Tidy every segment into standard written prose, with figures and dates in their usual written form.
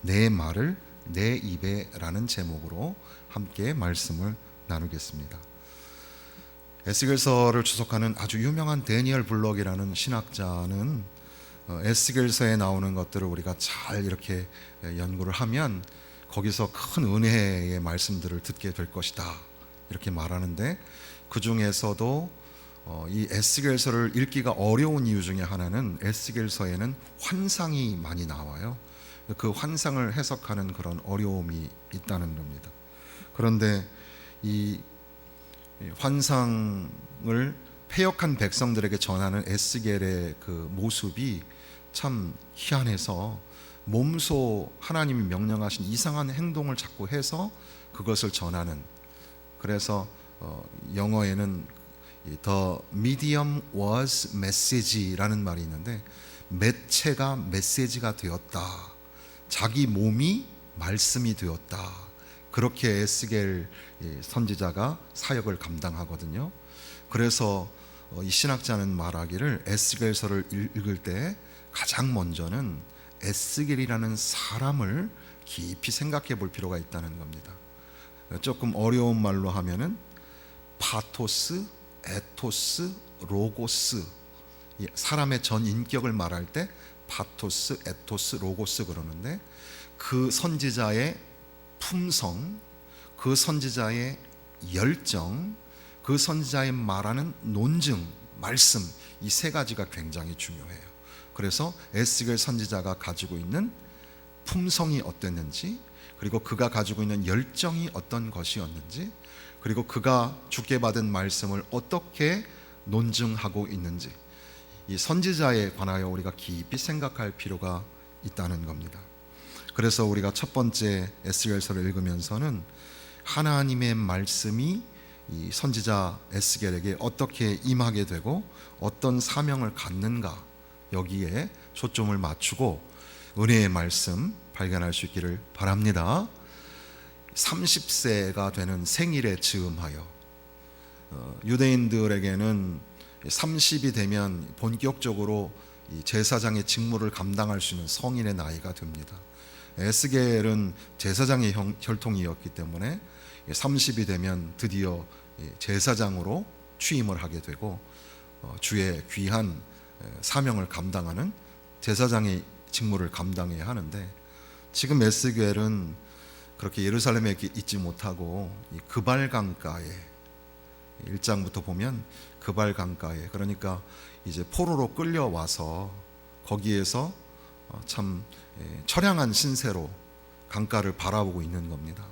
내 말을 내 입에 라는 제목으로 함께 말씀을 나누겠습니다. 에스겔서를 주석하는 아주 유명한 데니엘 블럭이라는 신학자는 에스겔서에 나오는 것들을 우리가 잘 이렇게 연구를 하면 거기서 큰 은혜의 말씀들을 듣게 될 것이다 이렇게 말하는데, 그 중에서도 이 에스겔서를 읽기가 어려운 이유 중에 하나는 에스겔서에는 환상이 많이 나와요. 그 환상을 해석하는 그런 어려움이 있다는 겁니다. 그런데 이 환상을 패역한 백성들에게 전하는 에스겔의 그 모습이 참 희한해서 몸소 하나님이 명령하신 이상한 행동을 자꾸 해서 그것을 전하는, 그래서 영어에는 The medium was message라는 말이 있는데, 매체가 메시지가 되었다, 자기 몸이 말씀이 되었다, 그렇게 에스겔 선지자가 사역을 감당하거든요. 그래서 이 신학자는 말하기를 에스겔서를 읽을 때 가장 먼저는 에스겔이라는 사람을 깊이 생각해 볼 필요가 있다는 겁니다. 조금 어려운 말로 하면은 파토스, 에토스, 로고스, 사람의 전 인격을 말할 때 파토스, 에토스, 로고스 그러는데, 그 선지자의 품성, 그 선지자의 열정, 그 선지자의 말하는 논증, 말씀, 이 세 가지가 굉장히 중요해요. 그래서 에스겔 선지자가 가지고 있는 품성이 어땠는지, 그리고 그가 가지고 있는 열정이 어떤 것이었는지, 그리고 그가 주께 받은 말씀을 어떻게 논증하고 있는지, 이 선지자에 관하여 우리가 깊이 생각할 필요가 있다는 겁니다. 그래서 우리가 첫 번째 에스겔서를 읽으면서는 하나님의 말씀이 이 선지자 에스겔에게 어떻게 임하게 되고 어떤 사명을 갖는가, 여기에 초점을 맞추고 은혜의 말씀 발견할 수 있기를 바랍니다. 30세가 되는 생일에 즈음하여, 유대인들에게는 30이 되면 본격적으로 이 제사장의 직무를 감당할 수 있는 성인의 나이가 됩니다. 에스겔은 제사장의 혈통이었기 때문에 30이 되면 드디어 제사장으로 취임을 하게 되고 주의 귀한 사명을 감당하는 제사장의 직무를 감당해야 하는데, 지금 에스겔은 그렇게 예루살렘에 있지 못하고 이 그발 강가에, 1장부터 보면 그발 강가에, 그러니까 이제 포로로 끌려와서 거기에서 참 처량한 신세로 강가를 바라보고 있는 겁니다.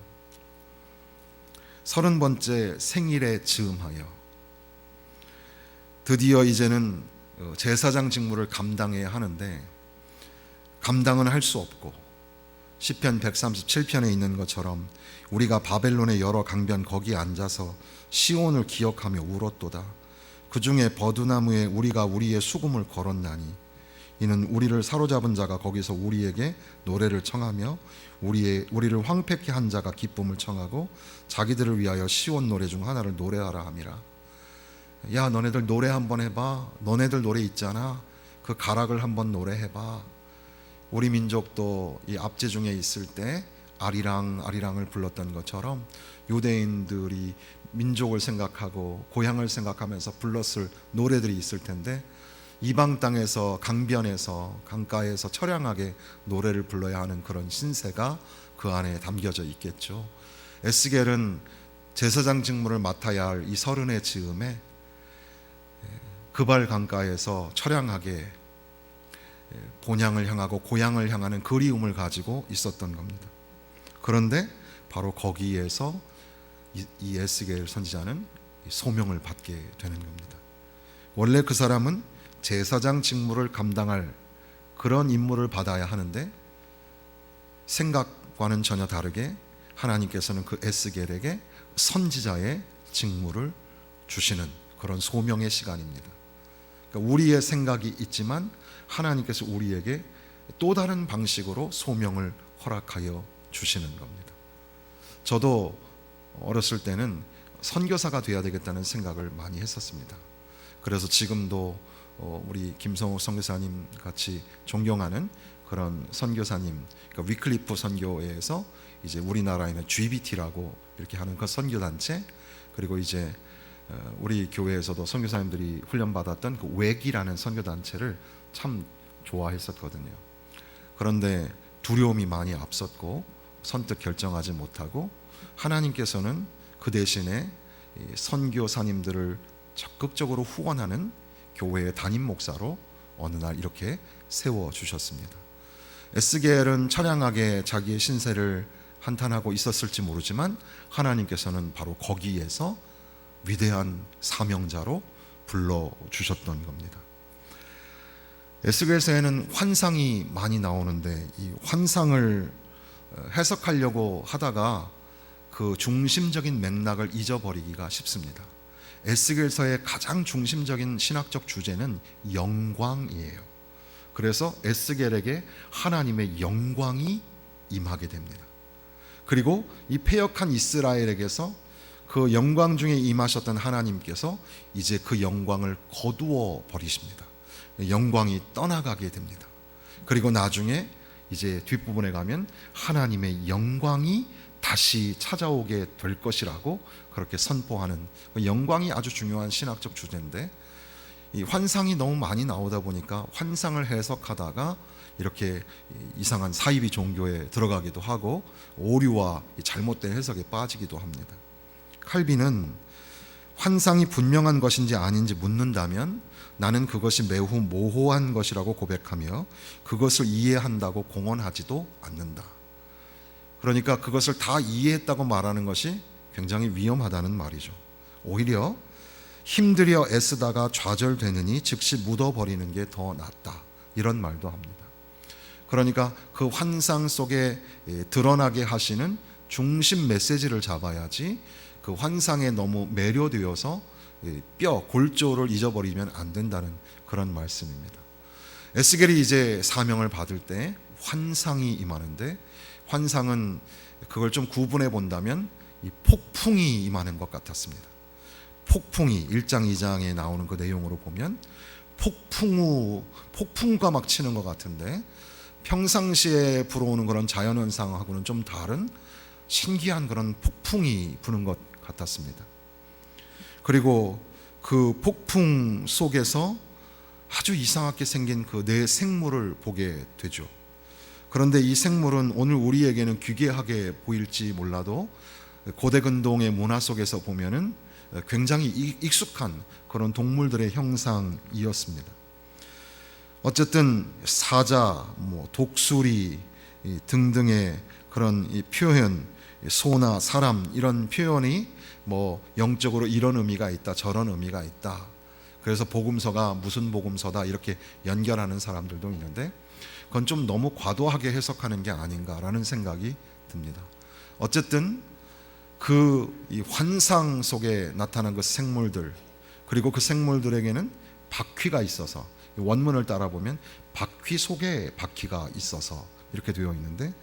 30번째 생일에 즈음하여 드디어 이제는 제사장 직무를 감당해야 하는데, 감당은 할 수 없고 시편 137편에 있는 것처럼 우리가 바벨론의 여러 강변 거기에 앉아서 시온을 기억하며 울었도다. 그 중에 버드나무에 우리가 우리의 수금을 걸었나니 이는 우리를 사로잡은 자가 거기서 우리에게 노래를 청하며 우리를 황폐케 한 자가 기쁨을 청하고 자기들을 위하여 시온 노래 중 하나를 노래하라 함이라. 야, 너네들 노래 한번 해봐. 너네들 노래 있잖아. 그 가락을 한번 노래해봐. 우리 민족도 이 압제 중에 있을 때 아리랑 아리랑을 불렀던 것처럼 유대인들이 민족을 생각하고 고향을 생각하면서 불렀을 노래들이 있을 텐데, 이방 땅에서 강변에서 강가에서 처량하게 노래를 불러야 하는 그런 신세가 그 안에 담겨져 있겠죠. 에스겔은 제사장 직무를 맡아야 할 이 30의 즈음에 그발 강가에서 처량하게 본향을 향하고 고향을 향하는 그리움을 가지고 있었던 겁니다. 그런데 바로 거기에서 이 에스겔 선지자는 소명을 받게 되는 겁니다. 원래 그 사람은 제사장 직무를 감당할 그런 임무를 받아야 하는데, 생각과는 전혀 다르게 하나님께서는 그 에스겔에게 선지자의 직무를 주시는 그런 소명의 시간입니다. 그러니까 우리의 생각이 있지만 하나님께서 우리에게 또 다른 방식으로 소명을 허락하여 주시는 겁니다. 저도 어렸을 때는 선교사가 되어야 되겠다는 생각을 많이 했었습니다. 그래서 지금도 우리 김성욱 선교사님 같이 존경하는 그런 선교사님, 그러니까 위클리프 선교회에서 이제 우리나라에는 GBT라고 이렇게 하는 그 선교 단체, 그리고 이제 우리 교회에서도 선교사님들이 훈련받았던 그 웩이라는 선교 단체를 참 좋아했었거든요. 그런데 두려움이 많이 앞섰고 선뜻 결정하지 못하고, 하나님께서는 그 대신에 선교사님들을 적극적으로 후원하는 교회의 담임 목사로 어느 날 이렇게 세워주셨습니다. 에스겔은 처량하게 자기의 신세를 한탄하고 있었을지 모르지만 하나님께서는 바로 거기에서 위대한 사명자로 불러주셨던 겁니다. 에스겔서에는 환상이 많이 나오는데 이 환상을 해석하려고 하다가 그 중심적인 맥락을 잊어버리기가 쉽습니다. 에스겔서의 가장 중심적인 신학적 주제는 영광이에요. 그래서 에스겔에게 하나님의 영광이 임하게 됩니다. 그리고 이 패역한 이스라엘에게서 그 영광 중에 임하셨던 하나님께서 이제 그 영광을 거두어 버리십니다. 영광이 떠나가게 됩니다. 그리고 나중에 이제 뒷부분에 가면 하나님의 영광이 다시 찾아오게 될 것이라고 그렇게 선포하는, 영광이 아주 중요한 신학적 주제인데, 이 환상이 너무 많이 나오다 보니까 환상을 해석하다가 이렇게 이상한 사이비 종교에 들어가기도 하고 오류와 잘못된 해석에 빠지기도 합니다. 칼빈은 환상이 분명한 것인지 아닌지 묻는다면 나는 그것이 매우 모호한 것이라고 고백하며 그것을 이해한다고 공언하지도 않는다. 그러니까 그것을 다 이해했다고 말하는 것이 굉장히 위험하다는 말이죠. 오히려 힘들여 애쓰다가 좌절되느니 즉시 묻어버리는 게 더 낫다, 이런 말도 합니다. 그러니까 그 환상 속에 드러나게 하시는 중심 메시지를 잡아야지 그 환상에 너무 매료되어서 골조를 잊어버리면 안 된다는 그런 말씀입니다. 에스겔이 이제 사명을 받을 때 환상이 임하는데, 환상은 그걸 좀 구분해 본다면 이 폭풍이 임하는 것 같았습니다. 폭풍이 1장 2장에 나오는 그 내용으로 보면 폭풍과 막 치는 것 같은데, 평상시에 불어오는 그런 자연현상하고는 좀 다른 신기한 그런 폭풍이 부는 것 같았습니다. 그리고 그 폭풍 속에서 아주 이상하게 생긴 그 네 생물을 보게 되죠. 그런데 이 생물은 오늘 우리에게는 기괴하게 보일지 몰라도 고대 근동의 문화 속에서 보면은 굉장히 익숙한 그런 동물들의 형상이었습니다. 어쨌든 사자, 독수리 등등의 그런 이 표현, 소나 사람, 이런 표현이 영적으로 이런 의미가 있다, 저런 의미가 있다, 그래서 복음서가 무슨 복음서다 이렇게 연결하는 사람들도 있는데, 그건 좀 너무 과도하게 해석하는 게 아닌가라는 생각이 듭니다. 어쨌든 이 환상 속에 나타난 그 생물들, 그리고 그 생물들에게는 바퀴가 있어서, 원문을 따라 보면 바퀴 속에 바퀴가 있어서 이렇게 되어 있는데,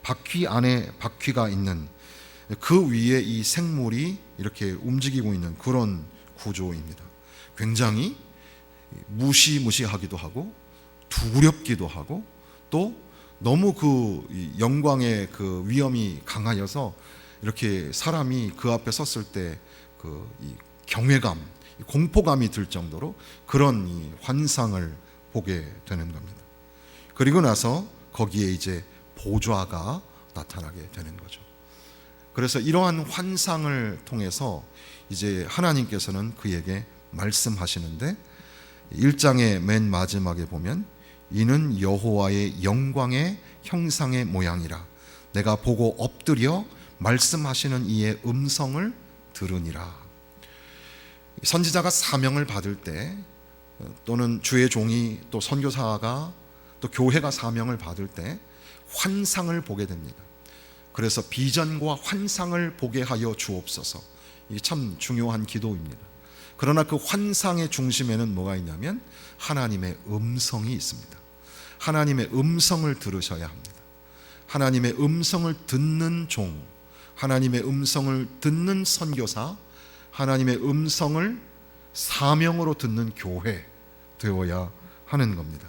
바퀴 안에 바퀴가 있는 그 위에 이 생물이 이렇게 움직이고 있는 그런 구조입니다. 굉장히 무시무시하기도 하고 두렵기도 하고, 또 너무 그 영광의 그 위엄이 강하여서 이렇게 사람이 그 앞에 섰을 때 그 경외감, 공포감이 들 정도로 그런 이 환상을 보게 되는 겁니다. 그리고 나서 거기에 이제 보좌가 나타나게 되는 거죠. 그래서 이러한 환상을 통해서 이제 하나님께서는 그에게 말씀하시는데, 1장의 맨 마지막에 보면 이는 여호와의 영광의 형상의 모양이라, 내가 보고 엎드려 말씀하시는 이의 음성을 들으니라. 선지자가 사명을 받을 때, 또는 주의 종이, 또 선교사가, 또 교회가 사명을 받을 때 환상을 보게 됩니다. 그래서 비전과 환상을 보게 하여 주옵소서, 이게 참 중요한 기도입니다. 그러나 그 환상의 중심에는 뭐가 있냐면 하나님의 음성이 있습니다. 하나님의 음성을 들으셔야 합니다. 하나님의 음성을 듣는 종, 하나님의 음성을 듣는 선교사, 하나님의 음성을 사명으로 듣는 교회 되어야 하는 겁니다.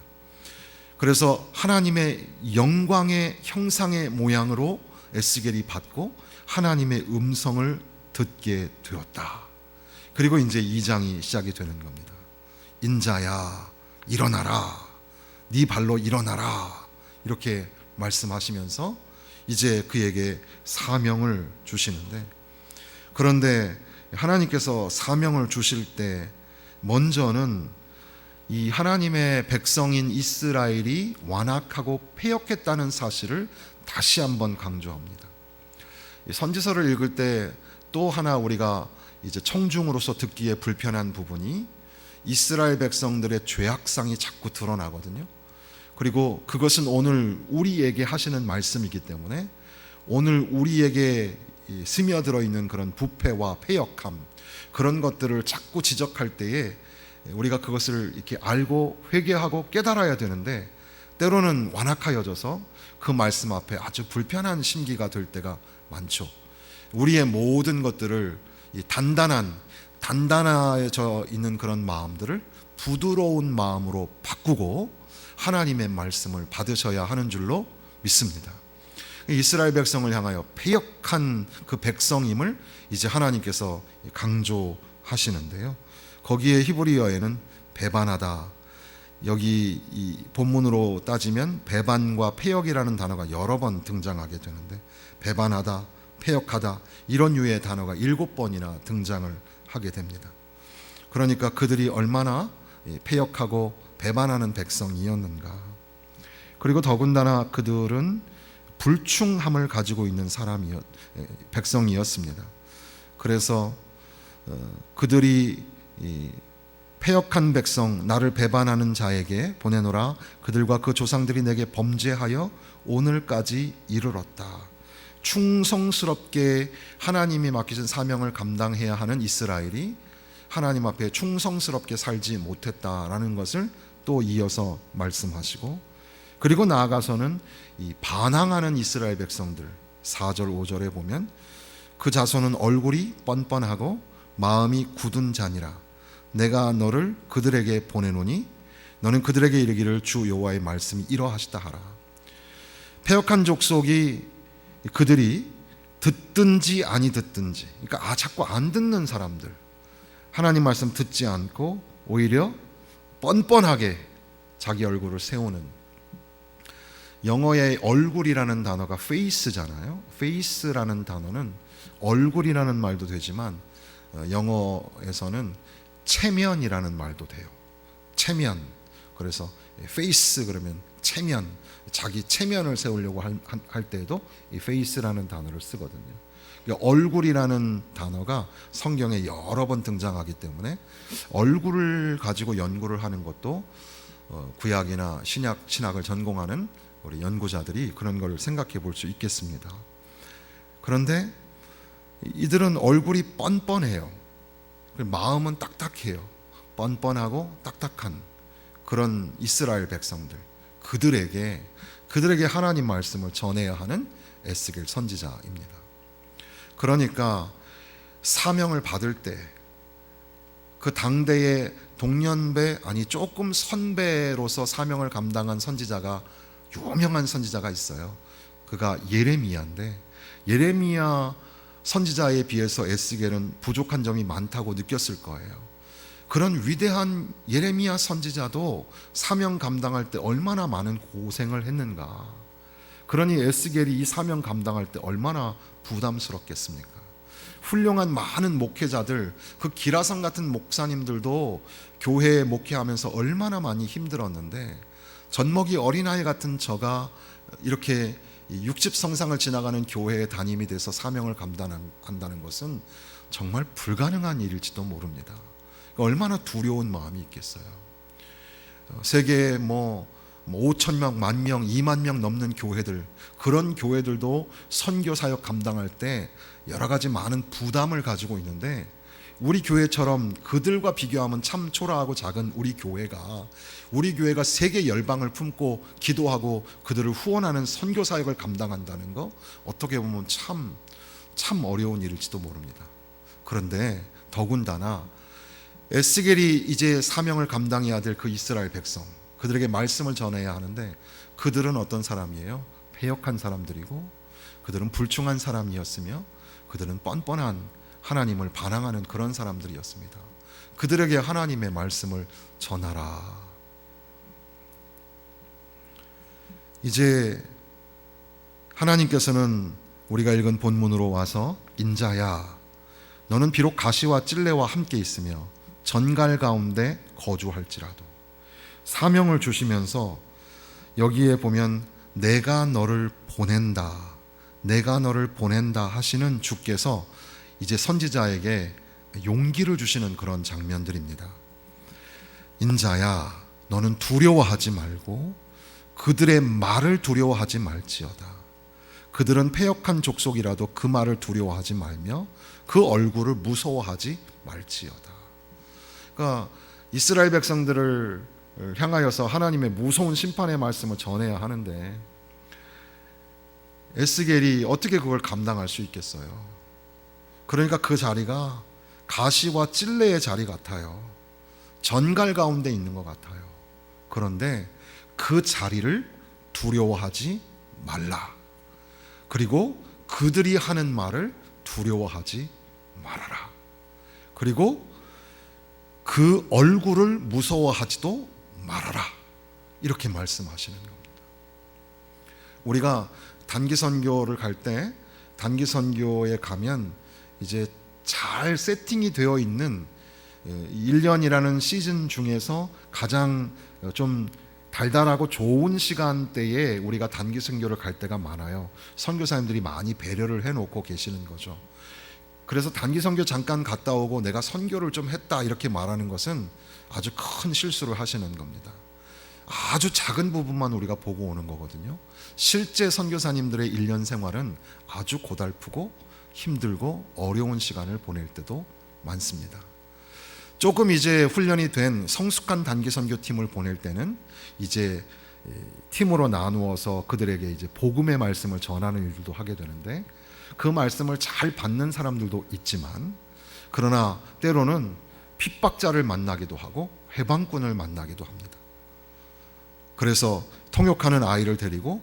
그래서 하나님의 영광의 형상의 모양으로 에스겔이 받고 하나님의 음성을 듣게 되었다. 그리고 이제 2장이 시작이 되는 겁니다. 인자야 일어나라, 네 발로 일어나라, 이렇게 말씀하시면서 이제 그에게 사명을 주시는데, 그런데 하나님께서 사명을 주실 때 먼저는 이 하나님의 백성인 이스라엘이 완악하고 패역했다는 사실을 다시 한번 강조합니다. 선지서를 읽을 때 또 하나 우리가 이제 청중으로서 듣기에 불편한 부분이 이스라엘 백성들의 죄악상이 자꾸 드러나거든요. 그리고 그것은 오늘 우리에게 하시는 말씀이기 때문에 오늘 우리에게 스며들어 있는 그런 부패와 패역함, 그런 것들을 자꾸 지적할 때에 우리가 그것을 이렇게 알고 회개하고 깨달아야 되는데, 때로는 완악하여져서 그 말씀 앞에 아주 불편한 심기가 될 때가 많죠. 우리의 모든 것들을 단단해져 있는 그런 마음들을 부드러운 마음으로 바꾸고 하나님의 말씀을 받으셔야 하는 줄로 믿습니다. 이스라엘 백성을 향하여 패역한 그 백성임을 이제 하나님께서 강조하시는데요, 거기에 히브리어에는 배반하다, 여기 이 본문으로 따지면 배반과 패역이라는 단어가 여러 번 등장하게 되는데, 배반하다, 패역하다, 이런 유의 단어가 7번이나 등장을 하게 됩니다. 그러니까 그들이 얼마나 패역하고 배반하는 백성이었는가. 그리고 더군다나 그들은 불충함을 가지고 있는 백성이었습니다. 그래서 그들이 패역한 백성, 나를 배반하는 자에게 보내노라. 그들과 그 조상들이 내게 범죄하여 오늘까지 이르렀다. 충성스럽게 하나님이 맡기신 사명을 감당해야 하는 이스라엘이 하나님 앞에 충성스럽게 살지 못했다라는 것을 또 이어서 말씀하시고, 그리고 나아가서는 이 반항하는 이스라엘 백성들, 4절 5절에 보면 그 자손은 얼굴이 뻔뻔하고 마음이 굳은 자니라. 내가 너를 그들에게 보내노니 너는 그들에게 이르기를 주 여호와의 말씀이 이러하시다 하라. 패역한 족속이 그들이 듣든지 아니 듣든지, 그러니까 자꾸 안 듣는 사람들, 하나님 말씀 듣지 않고 오히려 뻔뻔하게 자기 얼굴을 세우는, 영어의 얼굴이라는 단어가 face잖아요. face라는 단어는 얼굴이라는 말도 되지만 영어에서는 체면이라는 말도 돼요. 체면. 그래서 face 그러면 체면, 자기 체면을 세우려고 할 때에도 이 face라는 단어를 쓰거든요. 그러니까 얼굴이라는 단어가 성경에 여러 번 등장하기 때문에 얼굴을 가지고 연구를 하는 것도 구약이나 신학을 전공하는 우리 연구자들이 그런 걸 생각해 볼 수 있겠습니다. 그런데 이들은 얼굴이 뻔뻔해요. 마음은 딱딱해요. 뻔뻔하고 딱딱한 그런 이스라엘 백성들, 그들에게 하나님 말씀을 전해야 하는 에스겔 선지자입니다. 그러니까 사명을 받을 때 그 당대의 동년배, 아니 조금 선배로서 사명을 감당한 선지자가, 유명한 선지자가 있어요. 그가 예레미야인데, 예레미야 선지자에 비해서 에스겔은 부족한 점이 많다고 느꼈을 거예요. 그런 위대한 예레미야 선지자도 사명 감당할 때 얼마나 많은 고생을 했는가. 그러니 에스겔이 이 사명 감당할 때 얼마나 부담스럽겠습니까? 훌륭한 많은 목회자들, 그 기라성 같은 목사님들도 교회에 목회하면서 얼마나 많이 힘들었는데, 젖먹이 어린아이 같은 저가 이렇게 60성상을 지나가는 교회에 담임이 돼서 사명을 감당한다는 것은 정말 불가능한 일일지도 모릅니다. 얼마나 두려운 마음이 있겠어요. 세계에 5천명, 10,000명, 20,000명 넘는 교회들, 그런 교회들도 선교 사역 감당할 때 여러 가지 많은 부담을 가지고 있는데, 우리 교회처럼 그들과 비교하면 참 초라하고 작은 우리 교회가 세계 열방을 품고 기도하고 그들을 후원하는 선교 사역을 감당한다는 거, 어떻게 보면 참 어려운 일일지도 모릅니다. 그런데 더군다나 에스겔이 이제 사명을 감당해야 될 그 이스라엘 백성, 그들에게 말씀을 전해야 하는데 그들은 어떤 사람이에요? 패역한 사람들이고 그들은 불충한 사람이었으며 그들은 뻔뻔한 하나님을 반항하는 그런 사람들이었습니다. 그들에게 하나님의 말씀을 전하라. 이제 하나님께서는 우리가 읽은 본문으로 와서 인자야 너는 비록 가시와 찔레와 함께 있으며 전갈 가운데 거주할지라도 사명을 주시면서 여기에 보면 내가 너를 보낸다 하시는 주께서 이제 선지자에게 용기를 주시는 그런 장면들입니다. 인자야 너는 두려워하지 말고 그들의 말을 두려워하지 말지어다. 그들은 패역한 족속이라도 그 말을 두려워하지 말며 그 얼굴을 무서워하지 말지어다. 그러니까 이스라엘 백성들을 향하여서 하나님의 무서운 심판의 말씀을 전해야 하는데 에스겔이 어떻게 그걸 감당할 수 있겠어요? 그러니까 그 자리가 가시와 찔레의 자리 같아요. 전갈 가운데 있는 것 같아요. 그런데 그 자리를 두려워하지 말라. 그리고 그들이 하는 말을 두려워하지 말아라. 그리고 그 얼굴을 무서워하지도 말아라. 이렇게 말씀하시는 겁니다. 우리가 단기 선교를 갈 때 단기 선교에 가면 이제 잘 세팅이 되어 있는 1년이라는 시즌 중에서 가장 좀 달달하고 좋은 시간대에 우리가 단기 선교를 갈 때가 많아요. 선교사님들이 많이 배려를 해놓고 계시는 거죠. 그래서 단기 선교 잠깐 갔다 오고 내가 선교를 좀 했다 이렇게 말하는 것은 아주 큰 실수를 하시는 겁니다. 아주 작은 부분만 우리가 보고 오는 거거든요. 실제 선교사님들의 1년 생활은 아주 고달프고 힘들고 어려운 시간을 보낼 때도 많습니다. 조금 이제 훈련이 된 성숙한 단기 선교팀을 보낼 때는 이제 팀으로 나누어서 그들에게 이제 복음의 말씀을 전하는 일들도 하게 되는데 그 말씀을 잘 받는 사람들도 있지만 그러나 때로는 핍박자를 만나기도 하고 해방꾼을 만나기도 합니다. 그래서 통역하는 아이를 데리고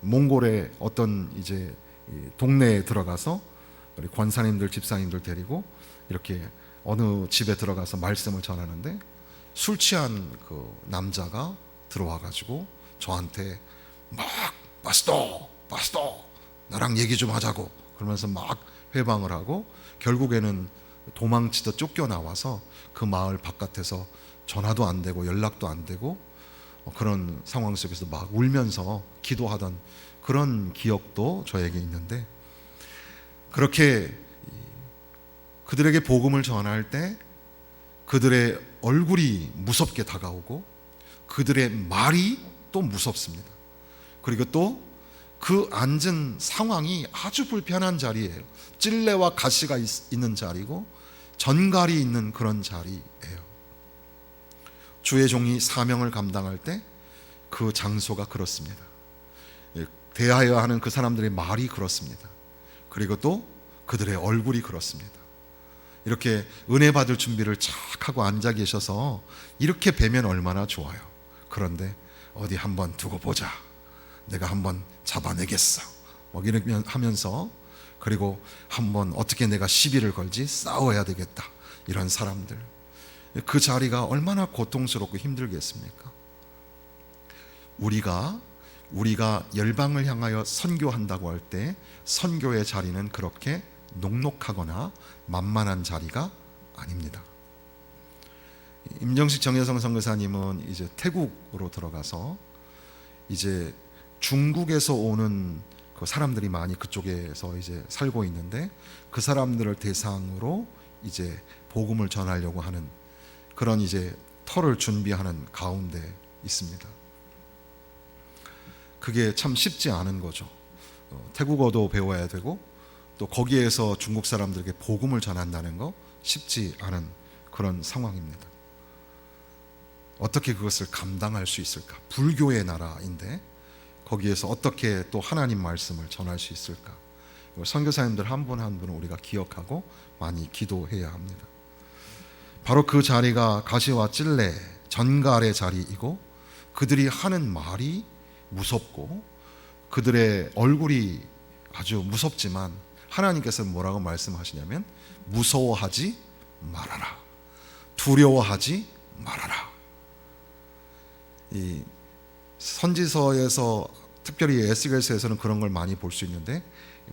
몽골의 어떤 이제 동네에 들어가서 우리 권사님들, 집사님들 데리고 이렇게 어느 집에 들어가서 말씀을 전하는데 술 취한 그 남자가 들어와 가지고 저한테 막 파스토 나랑 얘기 좀 하자고 그러면서 막 회방을 하고 결국에는 도망치다 쫓겨나와서 그 마을 바깥에서 전화도 안 되고 연락도 안 되고 그런 상황 속에서 막 울면서 기도하던 그런 기억도 저에게 있는데 그렇게 그들에게 복음을 전할 때 그들의 얼굴이 무섭게 다가오고 그들의 말이 또 무섭습니다. 그리고 또 그 앉은 상황이 아주 불편한 자리예요. 찔레와 가시가 있는 자리고 전갈이 있는 그런 자리예요. 주의 종이 사명을 감당할 때 그 장소가 그렇습니다. 대하여야 하는 그 사람들의 말이 그렇습니다. 그리고 또 그들의 얼굴이 그렇습니다. 이렇게 은혜 받을 준비를 착 하고 앉아 계셔서 이렇게 뵈면 얼마나 좋아요. 그런데 어디 한번 두고 보자. 내가 한번 잡아내겠어. 뭐 이렇게 하면서 그리고 한번 어떻게 내가 시비를 걸지 싸워야 되겠다. 이런 사람들. 그 자리가 얼마나 고통스럽고 힘들겠습니까? 우리가 열방을 향하여 선교한다고 할 때 선교의 자리는 그렇게 녹록하거나 만만한 자리가 아닙니다. 임정식 정여성 선교사님은 이제 태국으로 들어가서 이제 중국에서 오는 그 사람들이 많이 그쪽에서 이제 살고 있는데 그 사람들을 대상으로 이제 복음을 전하려고 하는 그런 이제 터를 준비하는 가운데 있습니다. 그게 참 쉽지 않은 거죠. 태국어도 배워야 되고 또 거기에서 중국 사람들에게 복음을 전한다는 거 쉽지 않은 그런 상황입니다. 어떻게 그것을 감당할 수 있을까? 불교의 나라인데 거기에서 어떻게 또 하나님 말씀을 전할 수 있을까? 선교사님들 한 분 한 분을 우리가 기억하고 많이 기도해야 합니다. 바로 그 자리가 가시와 찔레, 전갈의 자리이고 그들이 하는 말이 무섭고 그들의 얼굴이 아주 무섭지만 하나님께서 뭐라고 말씀하시냐면 무서워하지 말아라. 두려워하지 말아라. 이 선지서에서 특별히 에스겔서에서는 그런 걸 많이 볼 수 있는데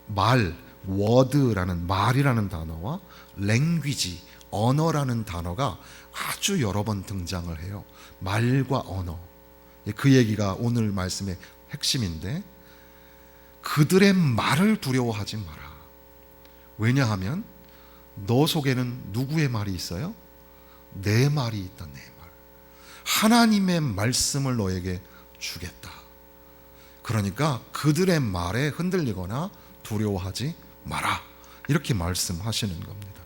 말, word라는 말이라는 단어와 language, 언어라는 단어가 아주 여러 번 등장을 해요. 말과 언어. 그 얘기가 오늘 말씀의 핵심인데 그들의 말을 두려워하지 마라. 왜냐하면 너 속에는 누구의 말이 있어요? 내 말이 있다. 내 말. 하나님의 말씀을 너에게 주겠다. 그러니까 그들의 말에 흔들리거나 두려워하지 마라. 이렇게 말씀하시는 겁니다.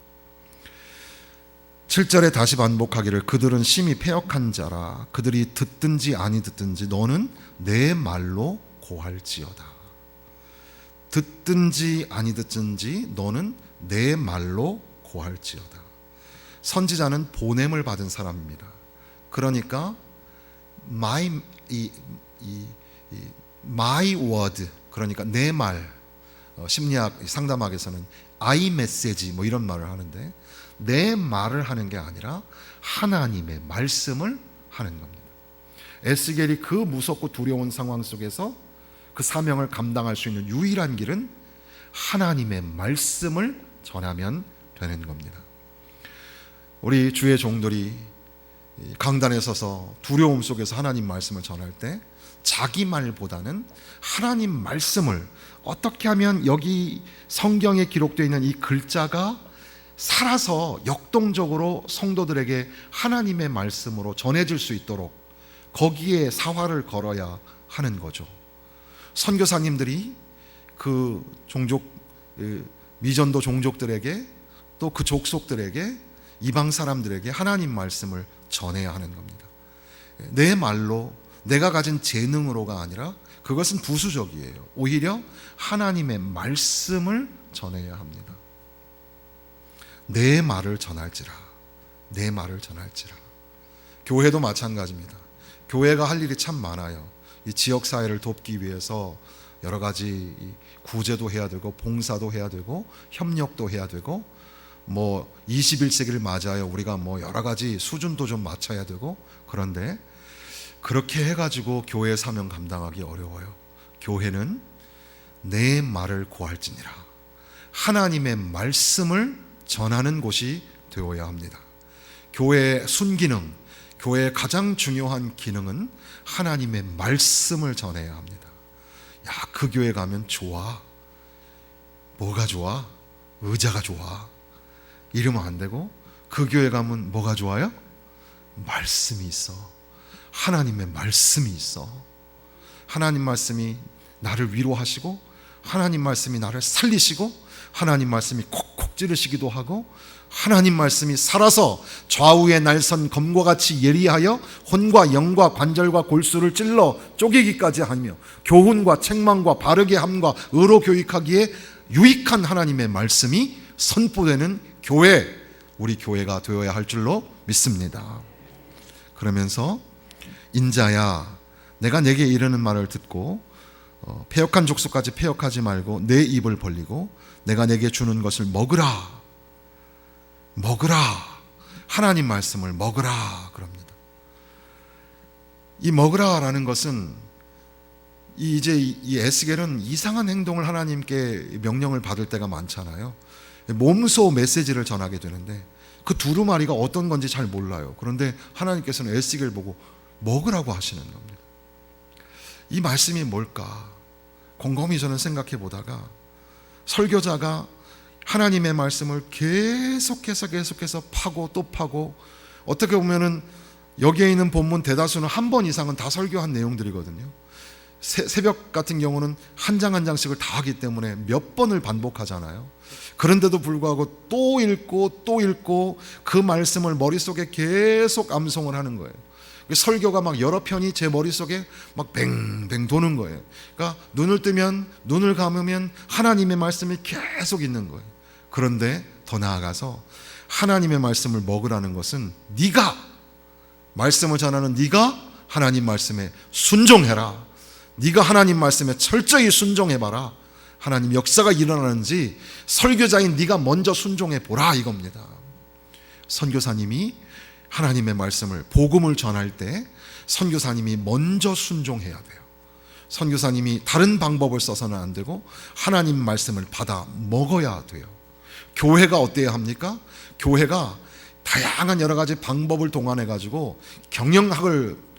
7절에 다시 반복하기를 그들은 심히 패역한 자라. 그들이 듣든지 아니 듣든지 너는 내 말로 고할지어다. 듣든지 아니 듣든지 너는 내 말로 고할지어다. 선지자는 보냄을 받은 사람입니다. 그러니까 my word, 그러니까 내 말, 심리학 상담학에서는 I message 뭐 이런 말을 하는데 내 말을 하는 게 아니라 하나님의 말씀을 하는 겁니다. 에스겔이 그 무섭고 두려운 상황 속에서 그 사명을 감당할 수 있는 유일한 길은 하나님의 말씀을 전하면 되는 겁니다. 우리 주의 종들이 강단에 서서 두려움 속에서 하나님 말씀을 전할 때 자기 말보다는 하나님 말씀을 어떻게 하면 여기 성경에 기록되어 있는 이 글자가 살아서 역동적으로 성도들에게 하나님의 말씀으로 전해질 수 있도록 거기에 사활을 걸어야 하는 거죠. 선교사님들이 그 종족, 미전도 종족들에게 또 그 족속들에게 이방 사람들에게 하나님 말씀을 전해야 하는 겁니다. 내 말로 내가 가진 재능으로가 아니라 그것은 부수적이에요. 오히려 하나님의 말씀을 전해야 합니다. 내 말을 전할지라. 내 말을 전할지라. 교회도 마찬가지입니다. 교회가 할 일이 참 많아요. 이 지역사회를 돕기 위해서 여러 가지 구제도 해야 되고 봉사도 해야 되고 협력도 해야 되고 뭐 21세기를 맞아요. 우리가 뭐 여러 가지 수준도 좀 맞춰야 되고 그런데 그렇게 해가지고 교회 사명 감당하기 어려워요. 교회는 내 말을 고할지니라. 하나님의 말씀을 전하는 곳이 되어야 합니다. 교회의 순기능, 교회의 가장 중요한 기능은 하나님의 말씀을 전해야 합니다. 야, 그 교회 가면 좋아. 뭐가 좋아? 의자가 좋아. 이러면 안 되고 그 교회 가면 뭐가 좋아요? 말씀이 있어. 하나님의 말씀이 있어. 하나님 말씀이 나를 위로하시고 하나님 말씀이 나를 살리시고 하나님 말씀이 콕콕 찌르시기도 하고 하나님 말씀이 살아서 좌우의 날선 검과 같이 예리하여 혼과 영과 관절과 골수를 찔러 쪼개기까지 하며 교훈과 책망과 바르게 함과 의로 교육하기에 유익한 하나님의 말씀이 선포되는 교회, 우리 교회가 되어야 할 줄로 믿습니다. 그러면서 인자야 내가 내게 이르는 말을 듣고 패역한 족속까지 패역하지 말고 내 입을 벌리고 내가 내게 주는 것을 먹으라. 먹으라. 하나님 말씀을 먹으라 그럽니다. 이 먹으라라는 것은 이제 이 에스겔은 이상한 행동을 하나님께 명령을 받을 때가 많잖아요. 몸소 메시지를 전하게 되는데 그 두루마리가 어떤 건지 잘 몰라요. 그런데 하나님께서는 에스겔 보고 먹으라고 하시는 겁니다. 이 말씀이 뭘까? 곰곰이 저는 생각해 보다가 설교자가 하나님의 말씀을 계속해서 파고 또 파고 어떻게 보면은 여기에 있는 본문 대다수는 한 번 이상은 다 설교한 내용들이거든요. 새벽 같은 경우는 한 장 한 장씩을 다 하기 때문에 몇 번을 반복하잖아요. 그런데도 불구하고 또 읽고 그 말씀을 머릿속에 계속 암송을 하는 거예요. 설교가 막 여러 편이 제 머릿속에 막 뱅뱅 도는 거예요. 그러니까 눈을 뜨면 눈을 감으면 하나님의 말씀이 계속 있는 거예요. 그런데 더 나아가서 하나님의 말씀을 먹으라는 것은 네가 말씀을 전하는 네가 하나님 말씀에 순종해라. 네가 하나님 말씀에 철저히 순종해봐라. 하나님 역사가 일어나는지 설교자인 네가 먼저 순종해보라 이겁니다. 선교사님이 하나님의 말씀을, 복음을 전할 때 선교사님이 먼저 순종해야 돼요. 선교사님이 다른 방법을 써서는 안 되고 하나님 말씀을 받아 먹어야 돼요. 교회가 어때야 합니까? 교회가 다양한 여러 가지 방법을 동원해 가지고 경영학을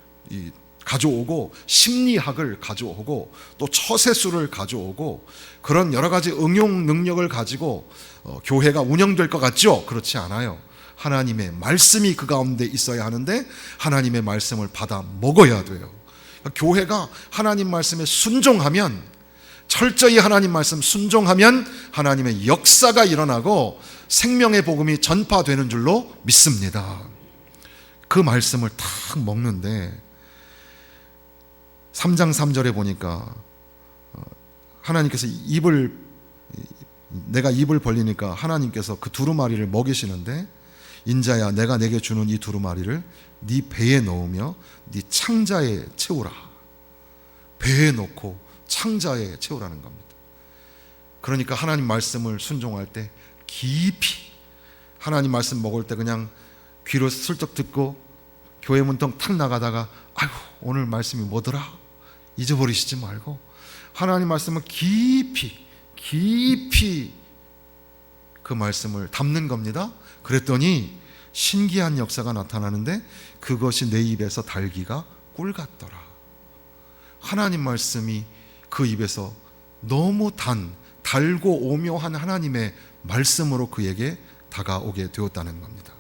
가져오고 심리학을 가져오고 또 처세술을 가져오고 그런 여러 가지 응용 능력을 가지고 교회가 운영될 것 같죠? 그렇지 않아요. 하나님의 말씀이 그 가운데 있어야 하는데 하나님의 말씀을 받아 먹어야 돼요. 교회가 하나님 말씀에 순종하면, 철저히 하나님 말씀 순종하면 하나님의 역사가 일어나고 생명의 복음이 전파되는 줄로 믿습니다. 그 말씀을 탁 먹는데 3장 3절에 보니까 하나님께서 내가 입을 벌리니까 하나님께서 그 두루마리를 먹이시는데, 인자야 내가 내게 주는 이 두루마리를 네 배에 넣으며 네 창자에 채우라. 배에 넣고 창자에 채우라는 겁니다. 그러니까 하나님 말씀을 순종할 때 깊이, 하나님 말씀 먹을 때 그냥 귀로 슬쩍 듣고 교회 문턱 탁 나가다가 아이고 오늘 말씀이 뭐더라 잊어버리시지 말고 하나님 말씀을 깊이 그 말씀을 담는 겁니다. 그랬더니 신기한 역사가 나타나는데 그것이 내 입에서 달기가 꿀 같더라. 하나님 말씀이 그 입에서 너무 달고 오묘한 하나님의 말씀으로 그에게 다가오게 되었다는 겁니다.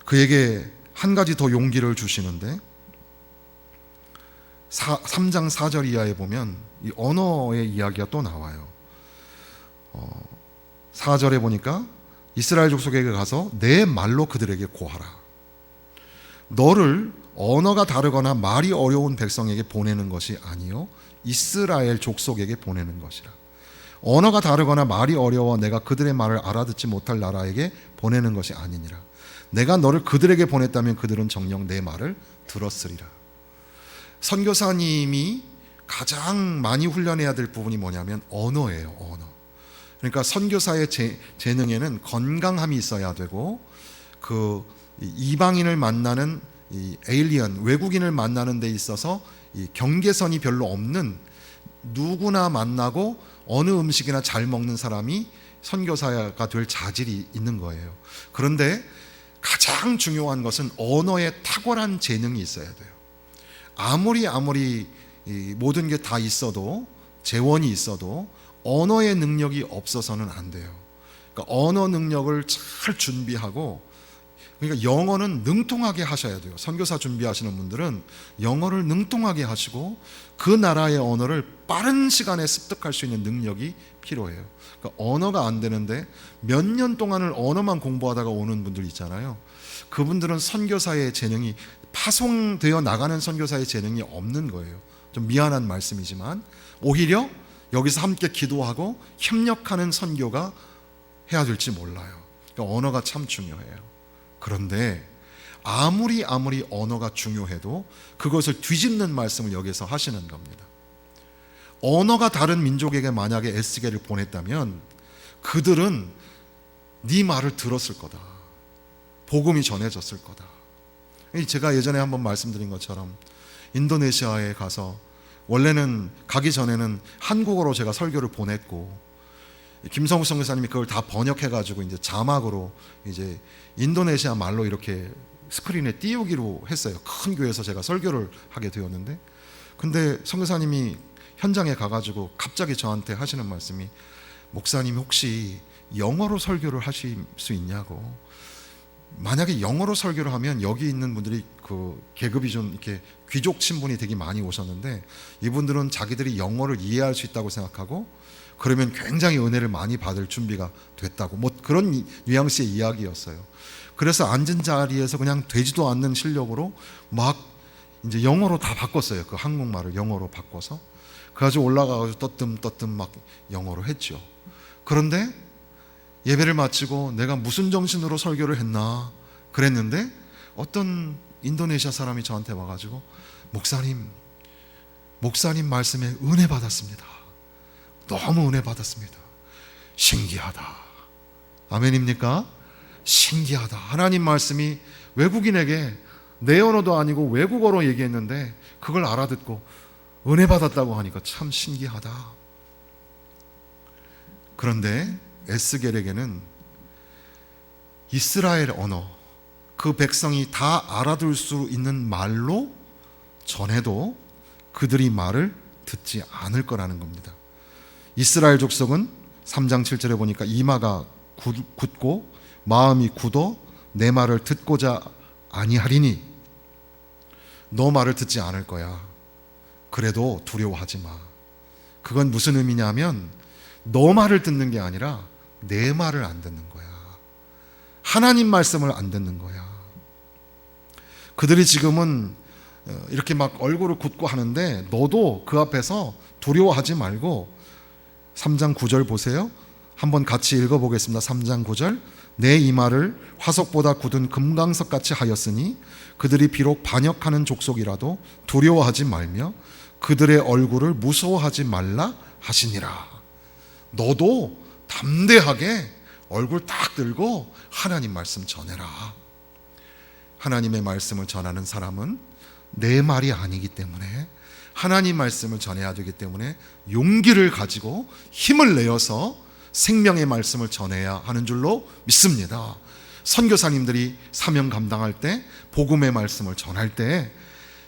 그에게 한 가지 더 용기를 주시는데 3장 4절 이하에 보면 이 언어의 이야기가 또 나와요. 4절에 보니까 이스라엘 족속에게 가서 내 말로 그들에게 고하라. 너를 언어가 다르거나 말이 어려운 백성에게 보내는 것이 아니요 이스라엘 족속에게 보내는 것이라. 언어가 다르거나 말이 어려워 내가 그들의 말을 알아듣지 못할 나라에게 보내는 것이 아니니라. 내가 너를 그들에게 보냈다면 그들은 정녕 내 말을 들었으리라. 선교사님이 가장 많이 훈련해야 될 부분이 뭐냐면 언어예요. 언어. 그러니까 선교사의 재능에는 건강함이 있어야 되고, 그 이방인을 만나는 이 에일리언, 외국인을 만나는 데 있어서 이 경계선이 별로 없는, 누구나 만나고 어느 음식이나 잘 먹는 사람이 선교사가 될 자질이 있는 거예요. 그런데 가장 중요한 것은 언어에 탁월한 재능이 있어야 돼요. 아무리 이 모든 게 다 있어도, 재원이 있어도 언어의 능력이 없어서는 안 돼요. 그러니까 언어 능력을 잘 준비하고, 그러니까 영어는 능통하게 하셔야 돼요. 선교사 준비하시는 분들은 영어를 능통하게 하시고 그 나라의 언어를 빠른 시간에 습득할 수 있는 능력이 필요해요. 그러니까 언어가 안 되는데 몇 년 동안을 언어만 공부하다가 오는 분들 있잖아요. 그분들은 선교사의 재능이, 파송되어 나가는 선교사의 재능이 없는 거예요. 좀 미안한 말씀이지만 오히려 여기서 함께 기도하고 협력하는 선교가 해야 될지 몰라요. 그러니까 언어가 참 중요해요. 그런데 아무리 언어가 중요해도 그것을 뒤집는 말씀을 여기서 하시는 겁니다. 언어가 다른 민족에게 만약에 에스겔을 보냈다면 그들은 네 말을 들었을 거다. 복음이 전해졌을 거다. 제가 예전에 한번 말씀드린 것처럼 인도네시아에 가서, 원래는 가기 전에는 한국어로 제가 설교를 보냈고 김성우 선교사님이 그걸 다 번역해가지고 이제 자막으로 이제 인도네시아 말로 이렇게 스크린에 띄우기로 했어요. 큰 교회에서 제가 설교를 하게 되었는데, 근데 선교사님이 현장에 가가지고 갑자기 저한테 하시는 말씀이, 목사님 혹시 영어로 설교를 하실 수 있냐고. 만약에 영어로 설교를 하면, 여기 있는 분들이 그 계급이 좀 이렇게 귀족 친분이 되게 많이 오셨는데 이분들은 자기들이 영어를 이해할 수 있다고 생각하고 그러면 굉장히 은혜를 많이 받을 준비가 됐다고, 뭐 그런 뉘앙스의 이야기였어요. 그래서 앉은 자리에서 그냥 되지도 않는 실력으로 막 이제 영어로 다 바꿨어요. 그 한국말을 영어로 바꿔서 그래가지고 올라가서 떠뜸 막 영어로 했죠. 그런데 예배를 마치고 내가 무슨 정신으로 설교를 했나 그랬는데 어떤 인도네시아 사람이 저한테 와가지고 목사님 말씀에 은혜 받았습니다. 너무 은혜 받았습니다. 신기하다. 아멘입니까? 신기하다. 하나님 말씀이 외국인에게 내 언어도 아니고 외국어로 얘기했는데 그걸 알아듣고 은혜 받았다고 하니까 참 신기하다. 그런데 에스겔에게는 이스라엘 언어, 그 백성이 다 알아들 수 있는 말로 전해도 그들이 말을 듣지 않을 거라는 겁니다. 이스라엘 족속은 3장 7절에 보니까 이마가 굳고 마음이 굳어 내 말을 듣고자 아니하리니 너 말을 듣지 않을 거야. 그래도 두려워하지 마. 그건 무슨 의미냐면 너 말을 듣는 게 아니라 내 말을 안 듣는 거야. 하나님 말씀을 안 듣는 거야. 그들이 지금은 이렇게 막 얼굴을 굳고 하는데 너도 그 앞에서 두려워하지 말고 3장 9절 보세요. 한번 같이 읽어보겠습니다. 3장 9절. 내 이마를 화석보다 굳은 금강석같이 하였으니 그들이 비록 반역하는 족속이라도 두려워하지 말며 그들의 얼굴을 무서워하지 말라 하시니라. 너도 담대하게 얼굴 딱 들고 하나님 말씀 전해라. 하나님의 말씀을 전하는 사람은 내 말이 아니기 때문에 하나님 말씀을 전해야 되기 때문에 용기를 가지고 힘을 내어서 생명의 말씀을 전해야 하는 줄로 믿습니다. 선교사님들이 사명 감당할 때 복음의 말씀을 전할 때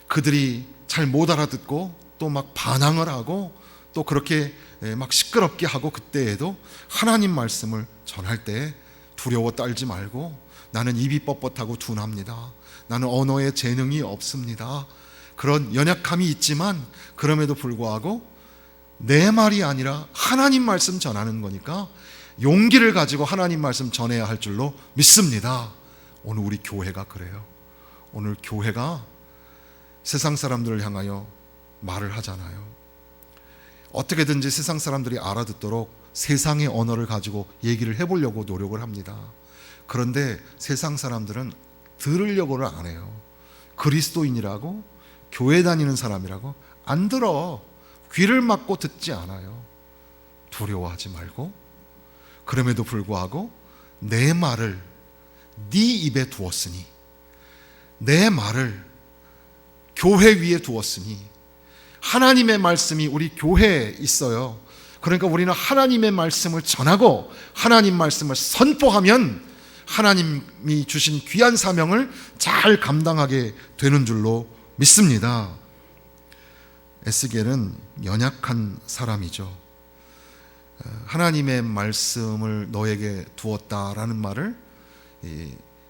그들이 잘 못 알아듣고 또 막 반항을 하고 또 그렇게 막 시끄럽게 하고 그때에도 하나님 말씀을 전할 때 두려워 떨지 말고 나는 입이 뻣뻣하고 둔합니다. 나는 언어에 재능이 없습니다. 그런 연약함이 있지만 그럼에도 불구하고 내 말이 아니라 하나님 말씀 전하는 거니까 용기를 가지고 하나님 말씀 전해야 할 줄로 믿습니다. 오늘 우리 교회가 그래요. 오늘 교회가 세상 사람들을 향하여 말을 하잖아요. 어떻게든지 세상 사람들이 알아듣도록 세상의 언어를 가지고 얘기를 해보려고 노력을 합니다. 그런데 세상 사람들은 들으려고를 안 해요. 그리스도인이라고 교회 다니는 사람이라고 안 들어. 귀를 막고 듣지 않아요. 두려워하지 말고 그럼에도 불구하고 내 말을 네 입에 두었으니 내 말을 교회 위에 두었으니 하나님의 말씀이 우리 교회에 있어요. 그러니까 우리는 하나님의 말씀을 전하고 하나님 말씀을 선포하면 하나님이 주신 귀한 사명을 잘 감당하게 되는 줄로 믿습니다. 에스겔은 연약한 사람이죠. 하나님의 말씀을 너에게 두었다라는 말을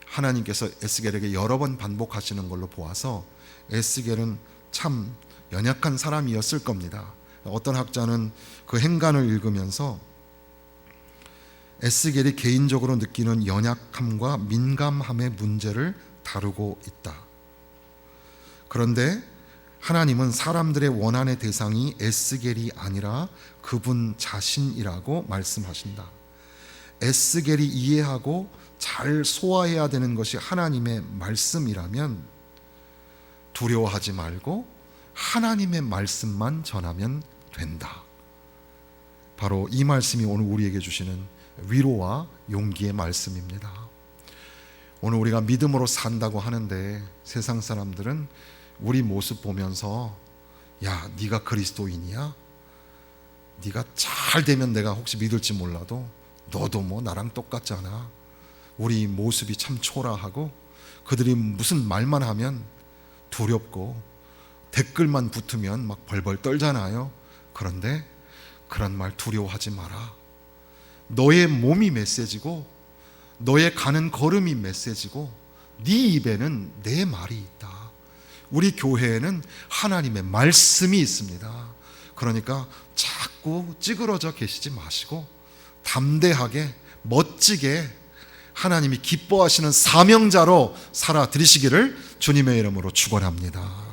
하나님께서 에스겔에게 여러 번 반복하시는 걸로 보아서 에스겔은 참 연약한 사람이었을 겁니다. 어떤 학자는 그 행간을 읽으면서 에스겔이 개인적으로 느끼는 연약함과 민감함의 문제를 다루고 있다. 그런데 하나님은 사람들의 원한의 대상이 에스겔이 아니라 그분 자신이라고 말씀하신다. 에스겔이 이해하고 잘 소화해야 되는 것이 하나님의 말씀이라면 두려워하지 말고 하나님의 말씀만 전하면 된다. 바로 이 말씀이 오늘 우리에게 주시는 위로와 용기의 말씀입니다. 오늘 우리가 믿음으로 산다고 하는데 세상 사람들은 우리 모습 보면서 야, 네가 그리스도인이야? 네가 잘 되면 내가 혹시 믿을지 몰라도 너도 뭐 나랑 똑같잖아. 우리 모습이 참 초라하고 그들이 무슨 말만 하면 두렵고 댓글만 붙으면 막 벌벌 떨잖아요. 그런데 그런 말 두려워하지 마라. 너의 몸이 메시지고 너의 가는 걸음이 메시지고 네 입에는 내 말이 있다. 우리 교회에는 하나님의 말씀이 있습니다. 그러니까 자꾸 찌그러져 계시지 마시고 담대하게 멋지게 하나님이 기뻐하시는 사명자로 살아들이시기를 주님의 이름으로 축원합니다.